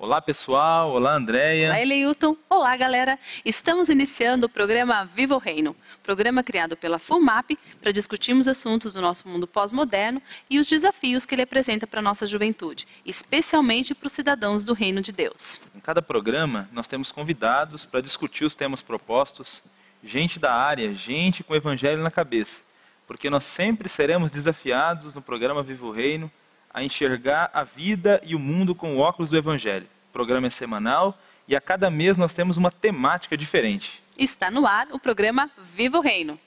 Olá pessoal, olá Andréia. Olá Eleilton, olá galera. Estamos iniciando o programa Viva o Reino, programa criado pela FUMAP para discutirmos assuntos do nosso mundo pós-moderno e os desafios que ele apresenta para a nossa juventude, especialmente para os cidadãos do Reino de Deus. Em cada programa nós temos convidados para discutir os temas propostos, gente da área, gente com o evangelho na cabeça, porque nós sempre seremos desafiados no programa Viva o Reino a enxergar a vida e o mundo com o óculos do Evangelho. O programa é semanal e a cada mês nós temos uma temática diferente. Está no ar o programa Viva o Reino.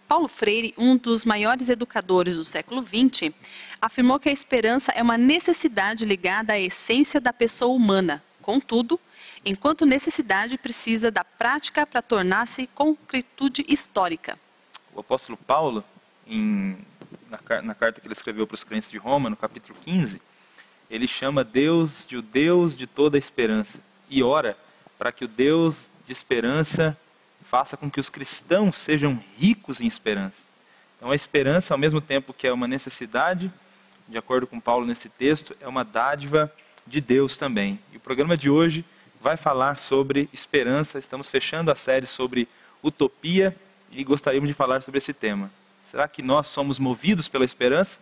Paulo Freire, um dos maiores educadores do século XX, afirmou que a esperança é uma necessidade ligada à essência da pessoa humana. Contudo, enquanto necessidade precisa da prática para tornar-se concretude histórica. O apóstolo Paulo, na carta que ele escreveu para os crentes de Roma, no capítulo 15, ele chama Deus de o Deus de toda a esperança e ora para que o Deus de esperança faça com que os cristãos sejam ricos em esperança. Então a esperança, ao mesmo tempo que é uma necessidade, de acordo com Paulo nesse texto, é uma dádiva de Deus também. E o programa de hoje vai falar sobre esperança. Estamos fechando a série sobre utopia e gostaríamos de falar sobre esse tema. Será que nós somos movidos pela esperança?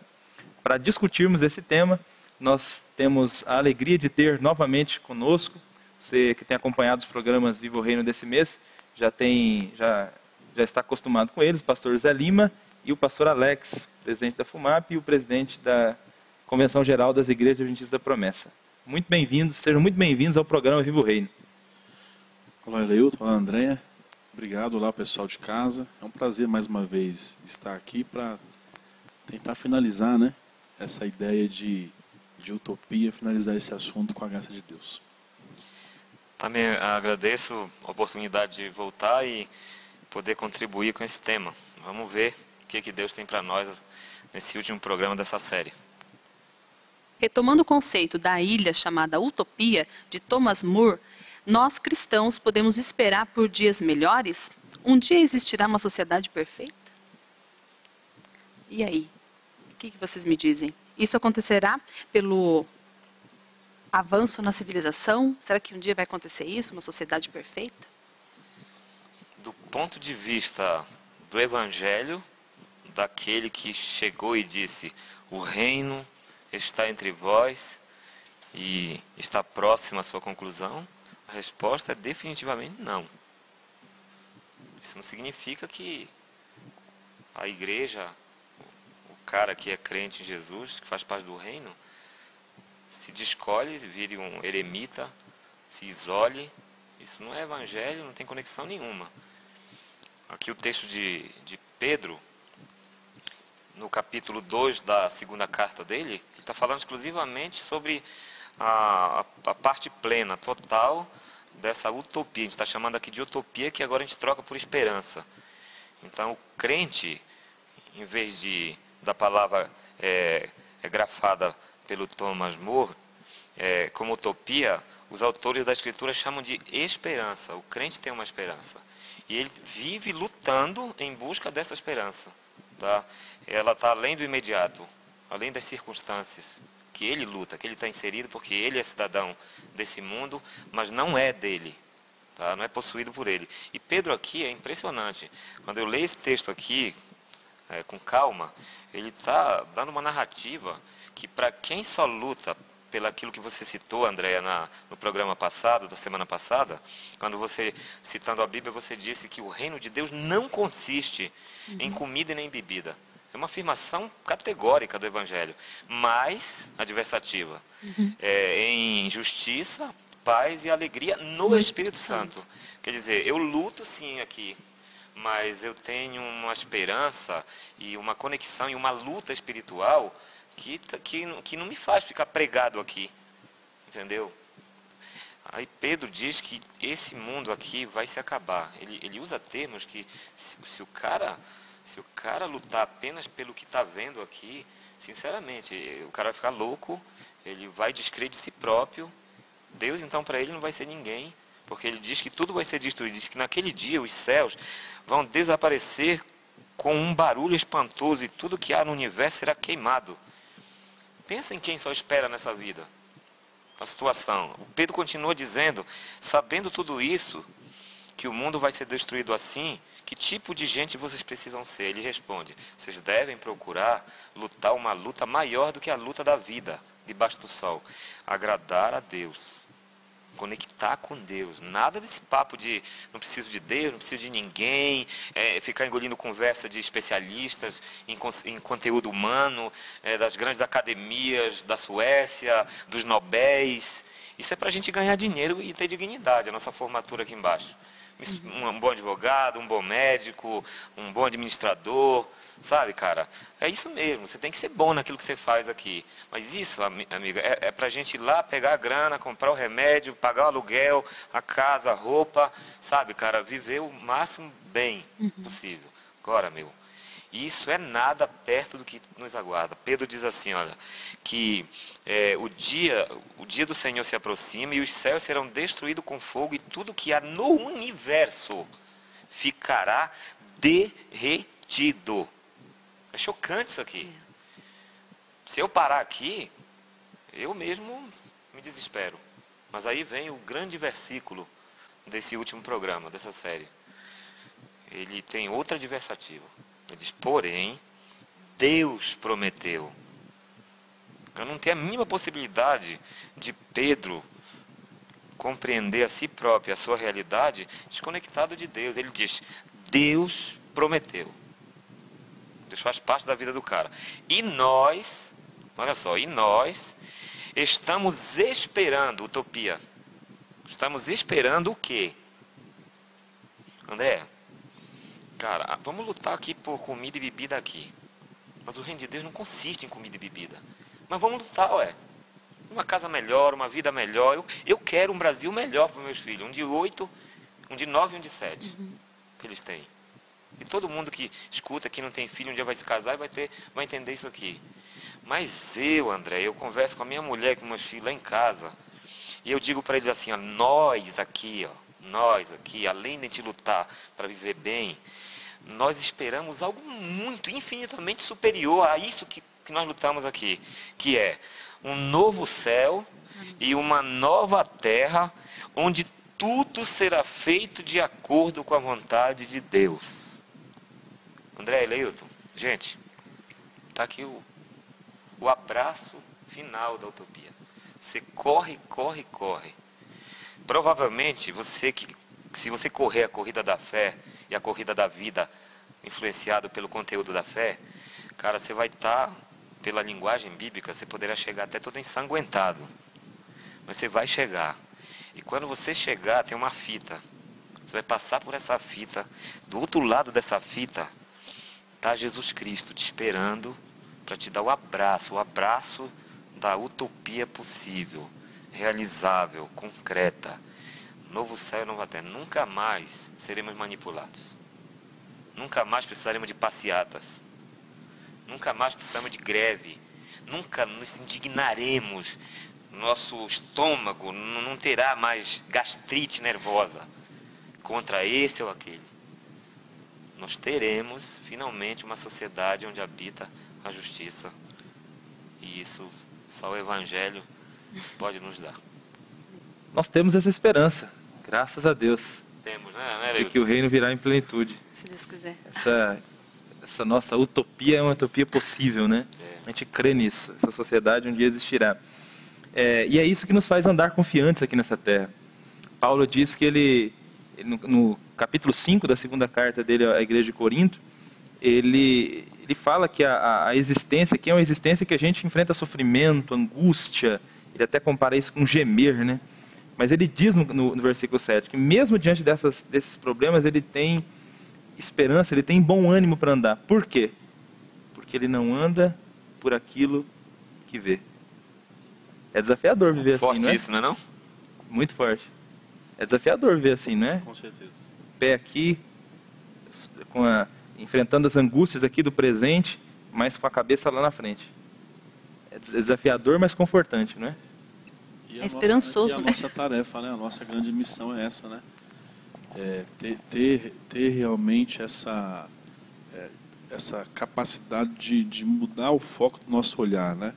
Para discutirmos esse tema, nós temos a alegria de ter novamente conosco, você que tem acompanhado os programas Viva o Reino desse mês, já está acostumado com eles, o pastor Zé Lima e o pastor Alex, presidente da FUMAP e o presidente da Convenção Geral das Igrejas Adventistas da Promessa. Muito bem-vindos, sejam muito bem-vindos ao programa Viva o Reino. Olá, Eleilton, olá, Andréia. Obrigado, olá, pessoal de casa. É um prazer, mais uma vez, estar aqui para tentar finalizar, essa ideia de utopia, finalizar esse assunto com a graça de Deus. Também agradeço a oportunidade de voltar e poder contribuir com esse tema. Vamos ver o que Deus tem para nós nesse último programa dessa série. Retomando o conceito da ilha chamada Utopia, de Thomas More, nós cristãos podemos esperar por dias melhores? Um dia existirá uma sociedade perfeita? E aí? O que vocês me dizem? Isso acontecerá pelo avanço na civilização? Será que um dia vai acontecer isso, uma sociedade perfeita? Do ponto de vista do Evangelho, daquele que chegou e disse, o reino está entre vós e está próxima à sua conclusão, a resposta é definitivamente não. Isso não significa que a igreja, o cara que é crente em Jesus, que faz parte do reino, se descolhe, vire um eremita, se isole. Isso não é evangelho, não tem conexão nenhuma. Aqui o texto de Pedro, no capítulo 2 da segunda carta dele, ele está falando exclusivamente sobre a parte plena, total, dessa utopia. A gente está chamando aqui de utopia, que agora a gente troca por esperança. Então, o crente, em vez da palavra grafada pelo Thomas More, como utopia, os autores da Escritura chamam de esperança. O crente tem uma esperança. E ele vive lutando em busca dessa esperança. Tá? Ela está além do imediato, além das circunstâncias que ele luta, que ele está inserido, porque ele é cidadão desse mundo, mas não é dele, tá? Não é possuído por ele. E Pedro aqui é impressionante. Quando eu leio esse texto aqui, com calma, ele está dando uma narrativa que para quem só luta pelaquilo que você citou, Andréia, no programa passado, da semana passada, quando você, citando a Bíblia, você disse que o reino de Deus não consiste em comida e nem bebida. É uma afirmação categórica do Evangelho, mas adversativa. Em justiça, paz e alegria no Espírito Santo. Quer dizer, eu luto sim aqui, mas eu tenho uma esperança e uma conexão e uma luta espiritual que não me faz ficar pregado aqui, entendeu? Aí Pedro diz que esse mundo aqui vai se acabar. Ele usa termos que se o cara lutar apenas pelo que está vendo aqui, sinceramente, o cara vai ficar louco, ele vai descrer de si próprio. Deus então para ele não vai ser ninguém, porque ele diz que tudo vai ser destruído. Diz que naquele dia os céus vão desaparecer com um barulho espantoso, e tudo que há no universo será queimado. Pensa em quem só espera nessa vida a situação. O Pedro continua dizendo, sabendo tudo isso, que o mundo vai ser destruído assim, que tipo de gente vocês precisam ser? Ele responde, vocês devem procurar lutar uma luta maior do que a luta da vida, debaixo do sol. Agradar a Deus, conectar com Deus. Nada desse papo de não preciso de Deus, não preciso de ninguém, ficar engolindo conversa de especialistas em conteúdo humano, das grandes academias da Suécia, dos Nobéis. Isso é para a gente ganhar dinheiro e ter dignidade, a nossa formatura aqui embaixo. Um bom advogado, um bom médico, um bom administrador, sabe, cara? É isso mesmo, você tem que ser bom naquilo que você faz aqui. Mas isso, amiga, é pra gente ir lá pegar a grana, comprar o remédio, pagar o aluguel, a casa, a roupa, sabe, cara? Viver o máximo bem possível. Agora, meu, isso é nada perto do que nos aguarda. Pedro diz assim, olha, que o dia do Senhor se aproxima e os céus serão destruídos com fogo e tudo que há no universo ficará derretido. É chocante isso aqui. Se eu parar aqui, eu mesmo me desespero. Mas aí vem o grande versículo desse último programa, dessa série. Ele tem outra adversativa. Ele diz, porém, Deus prometeu. Eu não tenho a mínima possibilidade de Pedro compreender a si próprio, a sua realidade, desconectado de Deus. Ele diz, Deus prometeu. Deus faz parte da vida do cara. E nós, olha só, estamos esperando, utopia. Estamos esperando o quê? André, cara, vamos lutar aqui por comida e bebida aqui. Mas o reino de Deus não consiste em comida e bebida. Mas vamos lutar, uma casa melhor, uma vida melhor. Eu quero um Brasil melhor para os meus filhos. Um de 8, um de 9 e um de 7. Que eles têm. E todo mundo que escuta, que não tem filho, um dia vai se casar e vai entender isso aqui. Mas André, eu converso com a minha mulher, com meus filhos lá em casa. E eu digo para eles assim, nós aqui, além de a gente lutar para viver bem, nós esperamos algo muito, infinitamente superior a isso que nós lutamos aqui, que é um novo céu e uma nova terra, onde tudo será feito de acordo com a vontade de Deus. André e Leilton, gente, está aqui o abraço final da utopia. Você corre. Provavelmente, se você correr a corrida da fé e a corrida da vida, influenciado pelo conteúdo da fé, cara, você vai estar, pela linguagem bíblica, você poderá chegar até todo ensanguentado. Mas você vai chegar. E quando você chegar, tem uma fita. Você vai passar por essa fita. Do outro lado dessa fita, está Jesus Cristo te esperando para te dar o abraço da utopia possível, realizável, concreta. Novo céu e nova terra. Nunca mais seremos manipulados. Nunca mais precisaremos de passeatas. Nunca mais precisamos de greve. Nunca nos indignaremos. Nosso estômago não terá mais gastrite nervosa contra esse ou aquele. Nós teremos finalmente uma sociedade onde habita a justiça. E isso só o Evangelho pode nos dar. Nós temos essa esperança, graças a Deus. Temos, né, de que o reino virá em plenitude. Se Deus quiser. Essa nossa utopia é uma utopia possível, né? A gente crê nisso. Essa sociedade um dia existirá. E é isso que nos faz andar confiantes aqui nessa terra. Paulo diz que ele no capítulo 5 da segunda carta dele à igreja de Corinto, ele fala que a existência aqui é uma existência que a gente enfrenta sofrimento, angústia. Ele até compara isso com gemer, né? Mas ele diz no versículo 7 que mesmo diante desses problemas ele tem esperança, ele tem bom ânimo para andar. Por quê? Porque ele não anda por aquilo que vê. É desafiador viver assim, não é? Forte isso, não é não? Muito forte. É desafiador viver assim, não é? Com certeza. Pé aqui, enfrentando as angústias aqui do presente, mas com a cabeça lá na frente. É desafiador, mas confortante, não é? É esperançoso, né? A nossa tarefa, né? A nossa grande missão é essa, né? Ter realmente essa... essa capacidade de mudar o foco do nosso olhar, né?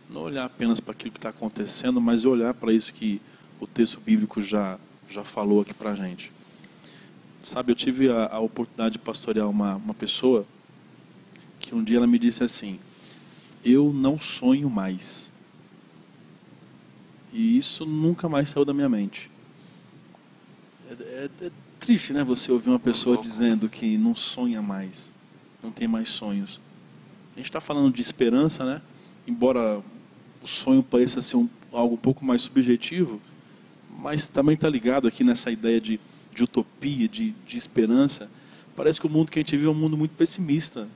Não olhar apenas para aquilo que está acontecendo, mas olhar para isso que o texto bíblico já falou aqui para a gente. Sabe, eu tive a oportunidade de pastorear uma pessoa que um dia ela me disse assim: eu não sonho mais. E isso nunca mais saiu da minha mente. É triste, né? Você ouvir uma pessoa dizendo que não sonha mais, não tem mais sonhos. A gente está falando de esperança, né? Embora o sonho pareça ser algo um pouco mais subjetivo, mas também está ligado aqui nessa ideia de utopia, de esperança. Parece que o mundo que a gente vive é um mundo muito pessimista.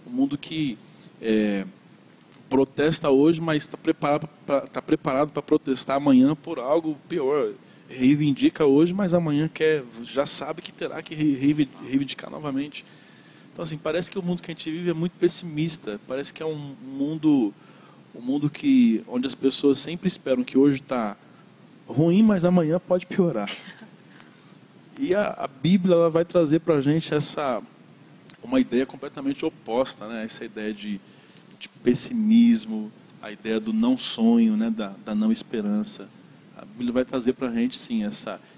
Um mundo que protesta hoje, mas está preparado para protestar amanhã por algo pior. Reivindica hoje, mas amanhã já sabe que terá que reivindicar novamente. Então, assim, parece que o mundo que a gente vive é muito pessimista. Parece que é um mundo onde as pessoas sempre esperam que hoje está ruim, mas amanhã pode piorar. E a Bíblia ela vai trazer para a gente uma ideia completamente oposta, né? Essa ideia de pessimismo, a ideia do não sonho, né? da não esperança. A Bíblia vai trazer para a gente, sim,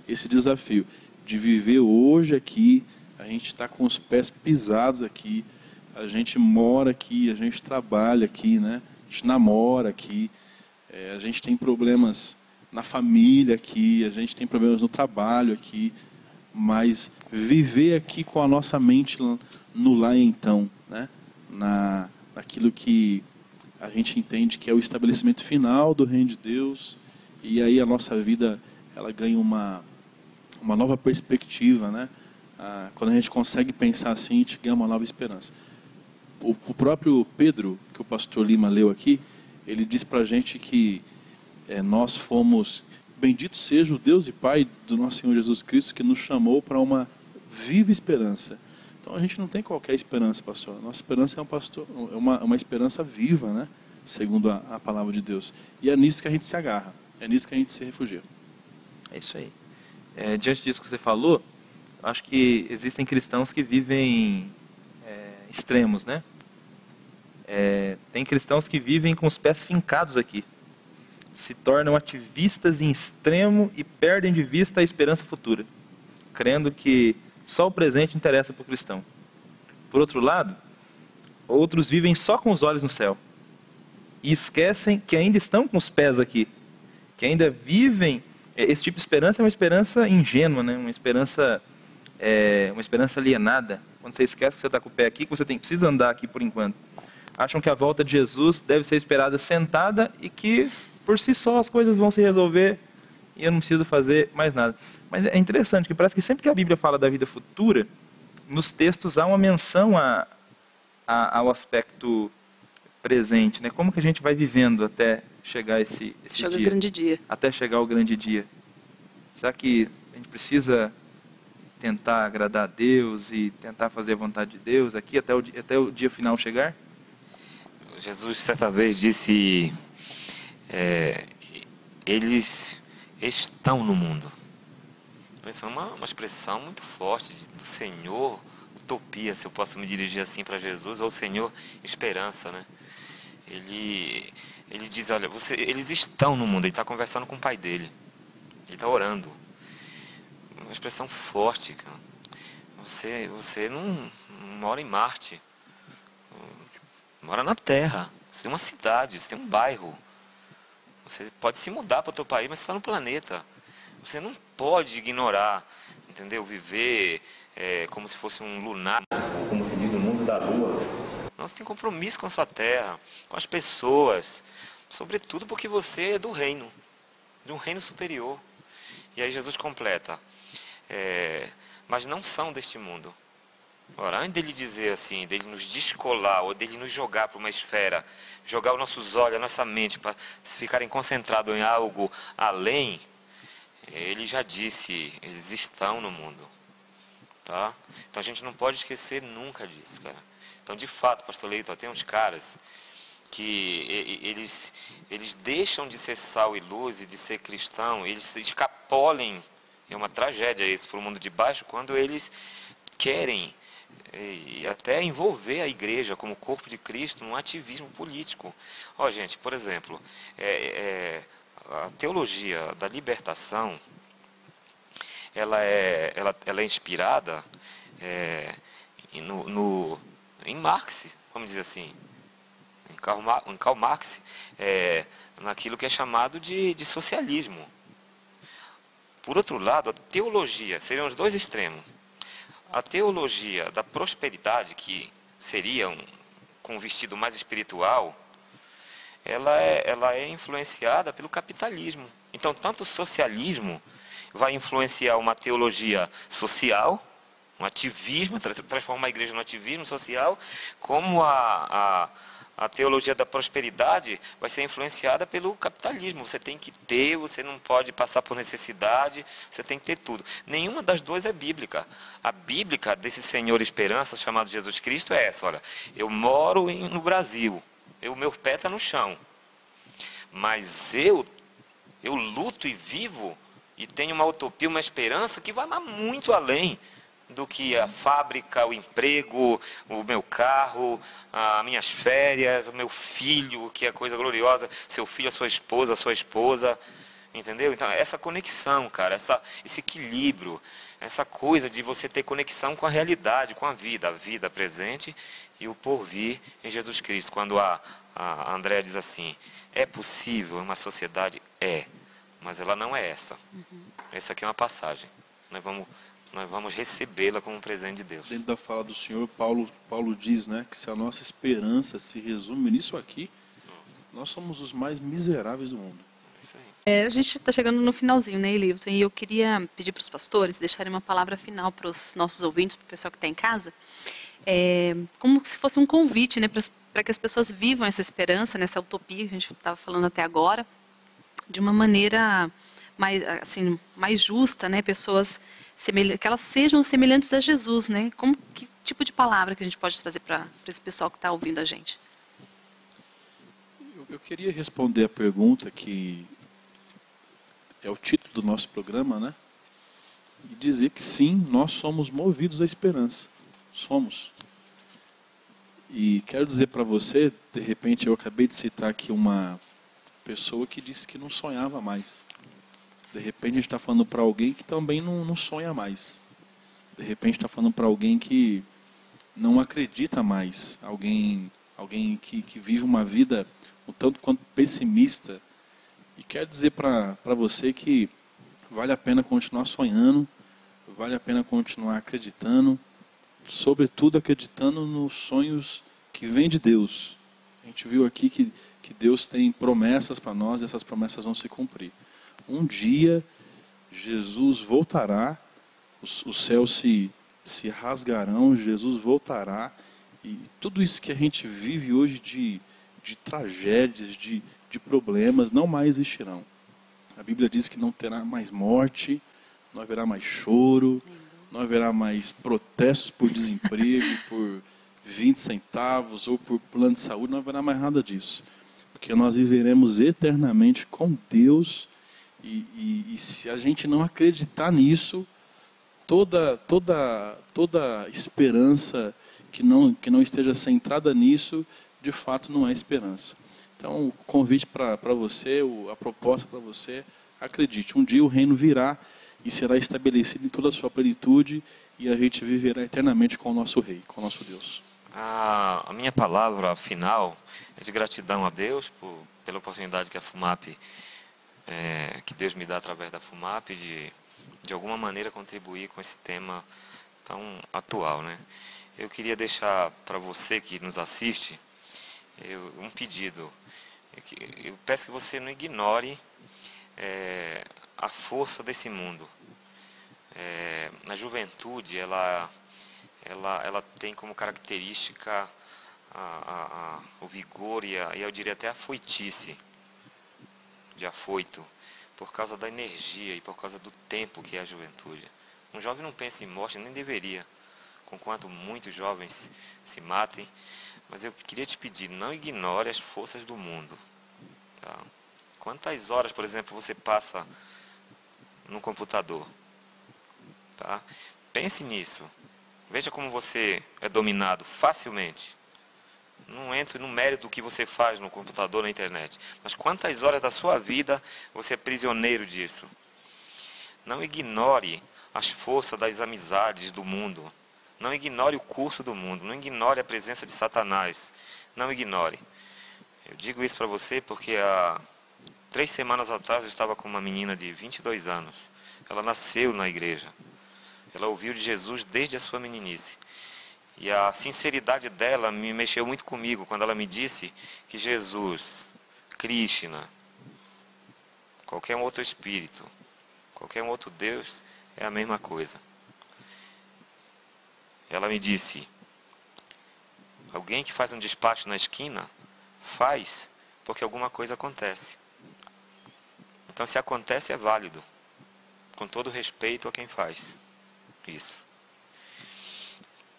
esse desafio de viver hoje aqui. A gente está com os pés pisados aqui, a gente mora aqui, a gente trabalha aqui, né? A gente namora aqui, a gente tem problemas na família aqui, a gente tem problemas no trabalho aqui, mas viver aqui com a nossa mente no lá e então, né? Naquilo que a gente entende que é o estabelecimento final do reino de Deus, e aí a nossa vida ela ganha uma nova perspectiva, né? Quando a gente consegue pensar assim, a gente ganha uma nova esperança. O próprio Pedro, que o pastor Lima leu aqui, ele diz para a gente que nós fomos, bendito seja o Deus e Pai do nosso Senhor Jesus Cristo, que nos chamou para uma viva esperança. Então a gente não tem qualquer esperança, pastor. A nossa esperança é uma esperança viva, né? Segundo a palavra de Deus. E é nisso que a gente se agarra, é nisso que a gente se refugia. É isso aí. Diante disso que você falou, acho que existem cristãos que vivem extremos, né? Tem cristãos que vivem com os pés fincados aqui. Se tornam ativistas em extremo e perdem de vista a esperança futura, crendo que só o presente interessa para o cristão. Por outro lado, outros vivem só com os olhos no céu e esquecem que ainda estão com os pés aqui, que ainda vivem. Esse tipo de esperança é uma esperança ingênua, né? Uma esperança alienada. Quando você esquece que você está com o pé aqui, que você precisa andar aqui por enquanto. Acham que a volta de Jesus deve ser esperada sentada e que por si só as coisas vão se resolver e eu não preciso fazer mais nada. Mas é interessante que parece que sempre que a Bíblia fala da vida futura, nos textos há uma menção ao aspecto presente, né? Como que a gente vai vivendo até chegar esse dia? O grande dia. Até chegar o grande dia. Será que a gente precisa tentar agradar a Deus e tentar fazer a vontade de Deus aqui até o dia final chegar? Jesus certa vez disse, eles estão no mundo. Isso é uma expressão muito forte do Senhor, utopia, se eu posso me dirigir assim para Jesus, ou Senhor, esperança, né? Ele diz, olha, eles estão no mundo, ele está conversando com o pai dele, ele está orando. Uma expressão forte, cara. Você não mora em Marte, mora na Terra, você tem uma cidade, você tem um bairro. Você pode se mudar para outro país, mas você está no planeta. Você não pode ignorar, entendeu? Viver como se fosse um lunar, como se diz no mundo da lua. Não, você tem compromisso com a sua terra, com as pessoas, sobretudo porque você é do reino, de um reino superior. E aí Jesus completa, mas não são deste mundo. Ora, antes dele dizer assim, dele nos descolar, ou dele nos jogar para uma esfera, jogar os nossos olhos, a nossa mente, para ficarem concentrados em algo além, ele já disse, eles estão no mundo. Tá? Então a gente não pode esquecer nunca disso, cara. Então, de fato, pastor Leito, tem uns caras que eles deixam de ser sal e luz e de ser cristão, eles se escapolem, é uma tragédia isso para o mundo de baixo, quando eles querem e até envolver a igreja como corpo de Cristo num ativismo político. Ó, gente, por exemplo, a teologia da libertação, ela é inspirada em Marx, vamos dizer assim, em Karl Marx, naquilo que é chamado de socialismo. Por outro lado, a teologia, seriam os dois extremos. A teologia da prosperidade, que seria com um vestido mais espiritual, ela é influenciada pelo capitalismo. Então, tanto o socialismo vai influenciar uma teologia social, um ativismo, transformar a igreja no ativismo social, como a teologia da prosperidade vai ser influenciada pelo capitalismo. Você tem que ter, você não pode passar por necessidade, você tem que ter tudo. Nenhuma das duas é bíblica. A bíblica desse Senhor Esperança, chamado Jesus Cristo, é essa. Olha, eu moro no Brasil, o meu pé está no chão, mas eu luto e vivo e tenho uma utopia, uma esperança que vai muito além do que a fábrica, o emprego, o meu carro, as minhas férias, o meu filho, que é coisa gloriosa, seu filho, a sua esposa, entendeu? Então, essa conexão, cara, esse equilíbrio, essa coisa de você ter conexão com a realidade, com a vida presente e o porvir em Jesus Cristo. Quando a Andréa diz assim, é possível uma sociedade? É, mas ela não é essa. Essa aqui é uma passagem. Nós vamos recebê-la como um presente de Deus. Dentro da fala do Senhor, Paulo diz, né, que se a nossa esperança se resume nisso aqui, nós somos os mais miseráveis do mundo. Isso aí. A gente está chegando no finalzinho, né, Elilton? E eu queria pedir para os pastores deixarem uma palavra final para os nossos ouvintes, para o pessoal que está em casa, como se fosse um convite, né, para que as pessoas vivam essa esperança, nessa utopia que a gente estava falando até agora, de uma maneira mais justa, né? Pessoas que elas sejam semelhantes a Jesus, né? Que tipo de palavra que a gente pode trazer para esse pessoal que está ouvindo a gente? Eu queria responder a pergunta que é o título do nosso programa, né? E dizer que sim, nós somos movidos à esperança. Somos. E quero dizer para você, de repente eu acabei de citar aqui uma pessoa que disse que não sonhava mais. De repente a gente está falando para alguém que também não sonha mais. De repente está falando para alguém que não acredita mais. Alguém que vive uma vida um tanto quanto pessimista. E quero dizer para você que vale a pena continuar sonhando, vale a pena continuar acreditando, sobretudo acreditando nos sonhos que vêm de Deus. A gente viu aqui que Deus tem promessas para nós e essas promessas vão se cumprir. Um dia Jesus voltará, os céus se rasgarão, Jesus voltará e tudo isso que a gente vive hoje de tragédias, de problemas, não mais existirão. A Bíblia diz que não terá mais morte, não haverá mais choro, não haverá mais protestos por desemprego, por 20 centavos ou por plano de saúde, não haverá mais nada disso. Porque nós viveremos eternamente com Deus e se a gente não acreditar nisso, toda esperança que não esteja centrada nisso, de fato não é esperança. Então, o convite para você, a proposta para você, acredite, um dia o reino virá e será estabelecido em toda a sua plenitude e a gente viverá eternamente com o nosso Rei, com o nosso Deus. A minha palavra final é de gratidão a Deus pela oportunidade que a FUMAP, que Deus me dá através da FUMAP, de alguma maneira contribuir com esse tema tão atual, né? Eu queria deixar para você que nos assiste um pedido. Eu peço que você não ignore a força desse mundo. A juventude, ela tem como característica o vigor e eu diria até a foitice, de afoito, por causa da energia e por causa do tempo que é a juventude. Um jovem não pensa em morte, nem deveria, conquanto muitos jovens se matem, mas eu queria te pedir, não ignore as forças do mundo. Tá? Quantas horas, por exemplo, você passa no computador? Tá? Pense nisso. Veja como você é dominado facilmente. Não entro no mérito do que você faz no computador, na internet. Mas quantas horas da sua vida você é prisioneiro disso? Não ignore as forças das amizades do mundo. Não ignore o curso do mundo. Não ignore a presença de Satanás. Não ignore. Eu digo isso para você porque há 3 semanas atrás eu estava com uma menina de 22 anos. Ela nasceu na igreja. Ela ouviu de Jesus desde a sua meninice. E a sinceridade dela me mexeu muito comigo quando ela me disse que Jesus, Krishna, qualquer um outro espírito, qualquer um outro Deus é a mesma coisa. Ela me disse, alguém que faz um despacho na esquina, faz porque alguma coisa acontece. Então se acontece é válido, com todo respeito a quem faz isso.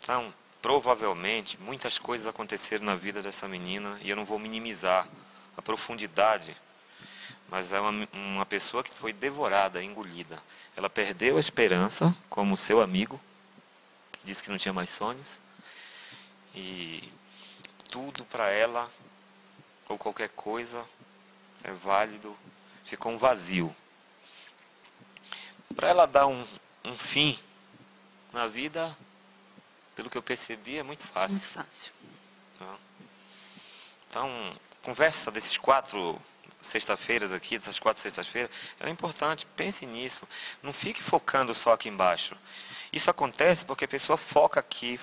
Então, provavelmente, muitas coisas aconteceram na vida dessa menina e eu não vou minimizar a profundidade, mas é uma pessoa que foi devorada, engolida. Ela perdeu a esperança, como seu amigo, que disse que não tinha mais sonhos, e tudo para ela, ou qualquer coisa, é válido, ficou um vazio. Para ela dar um fim na vida, pelo que eu percebi, é muito fácil. Muito fácil. Então, conversa desses 4 sexta-feiras aqui, dessas 4 sextas-feiras, é importante, pense nisso. Não fique focando só aqui embaixo. Isso acontece porque a pessoa foca aqui.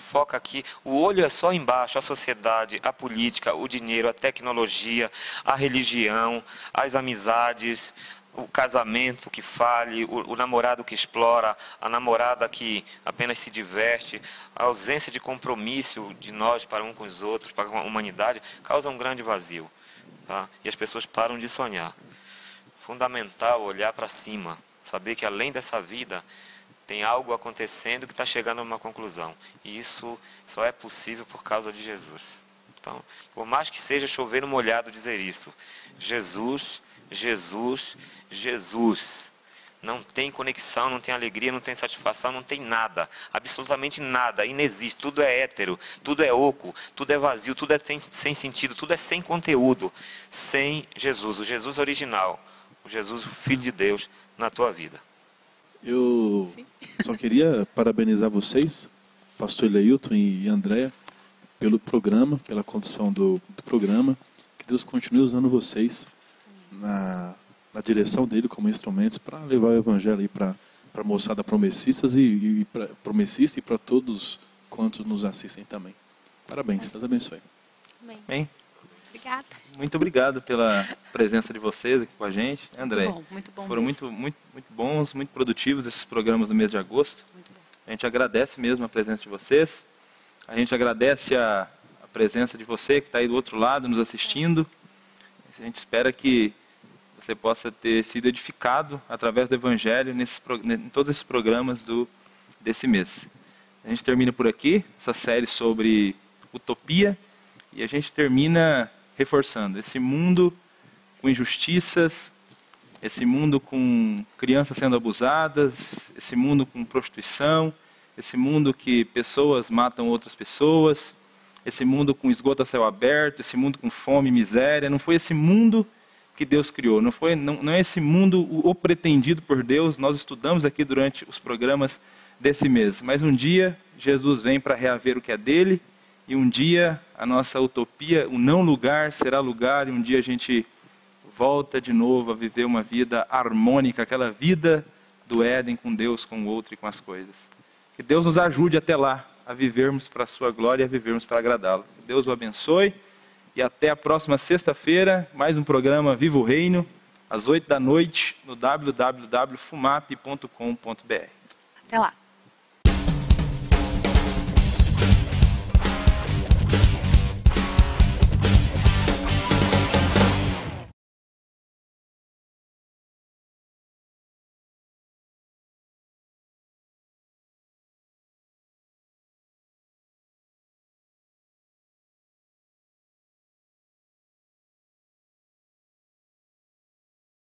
O olho é só embaixo, a sociedade, a política, o dinheiro, a tecnologia, a religião, as amizades, o casamento que fale, o namorado que explora, a namorada que apenas se diverte, a ausência de compromisso de nós para um com os outros, para a humanidade, causa um grande vazio. Tá? E as pessoas param de sonhar. Fundamental olhar para cima, saber que além dessa vida tem algo acontecendo que está chegando a uma conclusão. E isso só é possível por causa de Jesus. Então, por mais que seja chover no molhado dizer isso, Jesus, Jesus, Jesus. Não tem conexão, não tem alegria, não tem satisfação, não tem nada. Absolutamente nada, inexiste. Tudo é hétero, tudo é oco, tudo é vazio, tudo é sem sentido, tudo é sem conteúdo. Sem Jesus, o Jesus original, o Jesus, o Filho de Deus, na tua vida. Eu só queria parabenizar vocês, pastor Eleilton e Andréa, pelo programa, pela condução do programa. Que Deus continue usando vocês na direção dele como instrumentos para levar o evangelho aí para a moçada promessistas e para todos quantos nos assistem também. Parabéns, Deus abençoe. Bem, Obrigada. muito obrigado pela presença de vocês aqui com a gente, André. Muito bom. Foram mesmo. muito bons, muito produtivos esses programas do mês de agosto. Muito bom. A gente agradece mesmo a presença de vocês. A gente agradece a presença de você que está aí do outro lado nos assistindo. A gente espera que você possa ter sido edificado através do Evangelho em todos esses programas desse mês. A gente termina por aqui essa série sobre utopia e a gente termina reforçando esse mundo com injustiças, esse mundo com crianças sendo abusadas, esse mundo com prostituição, esse mundo que pessoas matam outras pessoas, esse mundo com esgoto a céu aberto, esse mundo com fome e miséria. Não foi esse mundo que Deus criou, não é esse mundo o pretendido por Deus. Nós estudamos aqui durante os programas desse mês, mas um dia Jesus vem para reaver o que é dele, e um dia a nossa utopia, o não lugar, será lugar, e um dia a gente volta de novo a viver uma vida harmônica, aquela vida do Éden com Deus, com o outro e com as coisas. Que Deus nos ajude até lá a vivermos para a sua glória e a vivermos para agradá-lo. Que Deus o abençoe. E até a próxima sexta-feira, mais um programa Viva o Reino, às 8 da noite, no www.fumap.com.br. Até lá.